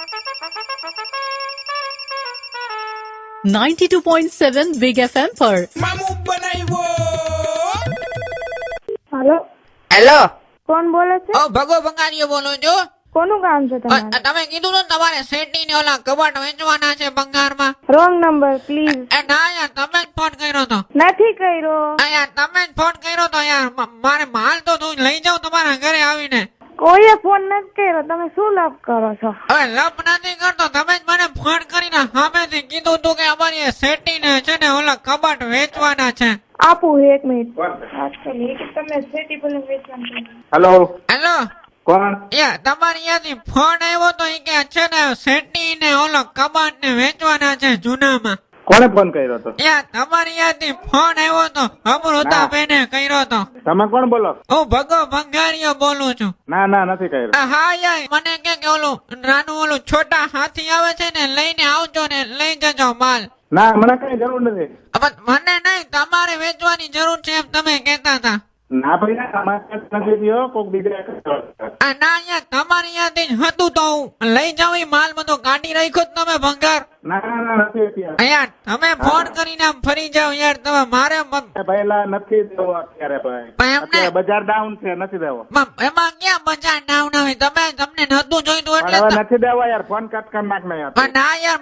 92.7 big FM पर hello hello. કોણ બોલે છે? ભગો ભંગારીઓ બોલું છું. કોનું કામ છે તમારે? તમે કીધું ને તમારે શેઠી ને ઓલા કબાટ વેચવાના છે ભંગારમાં. Wrong number please. ના યાર, તમે જ ફોન કર્યો તો. નથી કર્યો. યાર તમે જ ફોન કર્યો તો યાર. મારે માલ તો તું લઈ જાઉં તમારા ઘરે આવીને. કોઈએ ફોન નથી કર્યો. તમે શું લપ કરો છો? હવે લપ નથી કરતો, તમે જ મને ફોન કરીને સામેથી કીધું તું કે અમારી શેઠી ને છે ને ઓલા કબાટ વેચવાના છે. આપું એક મિનિટ. તમે શેઠી બોલે વેચવાનું. Hello, hello. કોણ? યાર તમારી ત્યાંથી ફોન આવ્યો તો ઈ કે છે ને શેઠી ને ઓલો કબાટ ને વેચવાના છે જૂનામાં. કોણે ફોન કર્યો હતો? યાર તમારી ત્યાંથી ફોન આવ્યો તો અમૃતા બેને કર્યો તો. તમે કોણ બોલો? હું ભગો ભંગારીયો બોલું છું. ના ના, નથી કર્યો. હા યાર, મને કે ઓલું નાનું ઓલું છોટા હાથી આવે છે ને લઈને આવજો ને લઈ જજો માલ. ના, મને કઈ જરૂર નથી. મને નહીં, તમારે વેચવાની જરૂર છે એમ તમે કહેતા હતા. ના ભાઈ, ના, તમારે નથી થયો, કોક બીજા કર્યો. ના યાર, તમારી ત્યાંથી જ હતું તો હું લઈ જાઉં. ઈ માલ બધો કાઢી રાખ્યો તમે ભંગાર. ના ના, નથી અત્યારે. યાર તમે ફોન કરીને આમ ફરી જાવ યાર. તમે મારે પહેલા નથી દેવો અત્યારે ભાઈ. પણ એમને અત્યારે બજાર ડાઉન છે, નથી દેવો. એમાં ક્યાં બજાર ડાઉન આવી? તમને નતું જોઈતું પણ એટલે હવે નથી દેવો યાર. ફોન કટ કરી નાખ ને યાર. પણ ના યાર,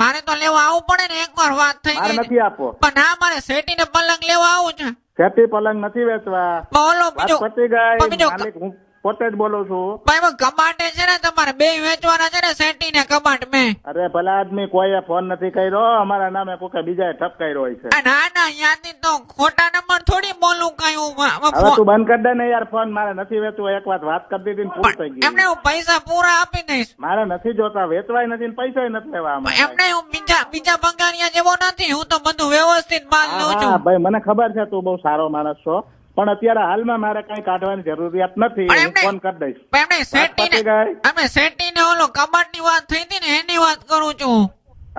મારે તો લેવા આવવું પડે ને. એકવાર વાત થઈ મારે ગઈ. નથી આપવો. પણ ના, મારે શેઠી ને પલંગ લેવા આવું છે. ખેતી પલંગ નથી વેચવા. બોલો વાત બીજો. પતી ગઈ. બીજો માલિક હું પોતે જ બોલું છું. ભાઈ કબાટે છે ને તમારે બે વેચવાના છે ને શેઠી ને કબાટ બે. અરે ભલા આદમી, કોઈએ ફોન નથી કર્યો. અમારા નામે કોઈ બીજાએ ઠપકાર્યો હોય છે. ના ના, યાદી તો ખોટા નંબર થોડી બોલું કઈ હું. હવે તું બંધ કરી દે ને યાર ફોન. મારે નથી વેચવું. એક વાત કરી દીધી ને પૂરું થઈ એમને ગયું. હું પૈસા પૂરા આપી દઈશ. મારે નથી જોતા. વેચવાય નથી ને પૈસા નથી લેવા આમાં. એમને હું બીજા ભંગારિયા જેવો નથી. હું તો બધું વ્યવસ્થિત માલ લઉં હા છું. ભાઈ, મને ખબર છે તું બહુ સારો માણસ છો, પણ અત્યારે હાલમાં મારે કઈ કાઢવાની જરૂરિયાત નથી. પણ હું એમને- ફોન કરી દઈશ. પણ એમને શેઠી પતી ગઈ. અમે શેઠી ને ઓલો કબાટ ની વાત થઈ હતી ને એની વાત કરું છું.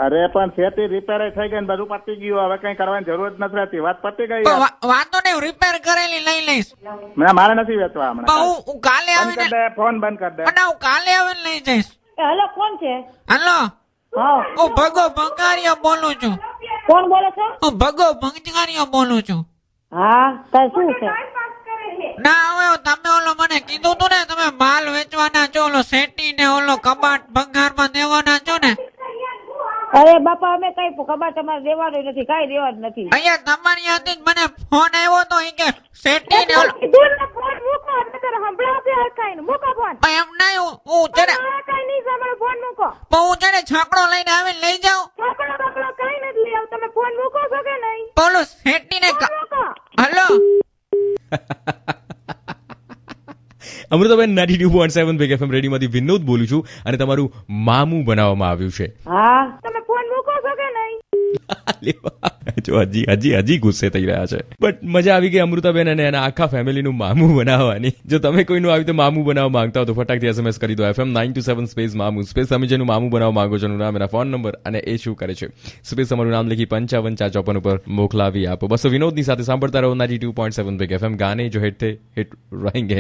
અરે પણ ખેતી રિપેર થઈ ગઈ ને બધું પતી ગયું. હવે કઈ કરવાની જરૂર જ નથી રહેતી. વાત પતી ગઈ પણ યાર. વાંધો નહીં, રિપેર કરેલી લઈ લઈશ. મારે નથી વેચવા પણ હમણાં. હું કાલે બંધ આવીને કરી દે ફોન, બંધ કરી દે. પણ હું કાલે આવીને લઈ જઈશ. હેલો કોણ છે? હાલો, હા હું ભગો ભંગારીયો બોલું છું. કોણ બોલે છે? હું ભગો ભંગારીયો બોલું છું. હા તાર શું છે? ના હવે તમે ઓલો મને કીધું તું ને તમે માલ વેચવાના છો. ઓલો શેઠી ને ઓલો કબાટ ભંગારમાં દેવાના છો ને. અરે બાપા, અમે કઈ કબાટ તમારે દેવાનું નથી. કઈ દેવાનું નથી. અહીંયા તમારી ત્યાંથી જ મને ફોન આવ્યો તો ઈ કે શેઠી ને ઓલો. ફોન મૂકો. સંભળાવશે હરખાઈને. મૂકો ફોન. પણ એમ નહીં, હું છે ને કઈ નહીં સાંભળો. ફોન મૂકો. પણ હું છે ને છાકડો લઈને આવીને લઈ જાઉં. છોકરો બકરો કઈ નથી લઈ આવું. તમે ફોન મૂકો છો કે નહીં? બોલો શેઠી ને મૂકો. Hello. Amritaben 92.7 big FM રેડિયોમાંથી Vinod બોલું છું અને તમારું મામું બનાવવામાં આવ્યું છે. હા, તમે ફોન મૂકો છો કે નહીં? જો હજી ગુસ્સે થઈ રહ્યા છે. બટ મજા આવી ગઈ અમૃતાબેન અને એના આખા ફેમિલીનું મામું બનાવવાની. જો તમે કોઈનું આવી રીતે મામું બનાવવા માંગતા હો તો ફટાકથી SMS કરી દો FM 927 સ્પેસ મામું સ્પેસ. તમે જેનું મામું બનાવવા માંગો છો એનું નામ, એના ફોન નંબર અને એ શું કરે છે સ્પેસ તમારું નામ લખી 55 ઉપર મોકલાવી આપો. બસ વિનોદની સાથે સાંભળતા રહો 92.7 બિગ એફએમ. ગાને જો હિટ થે હિટ रहेंगे.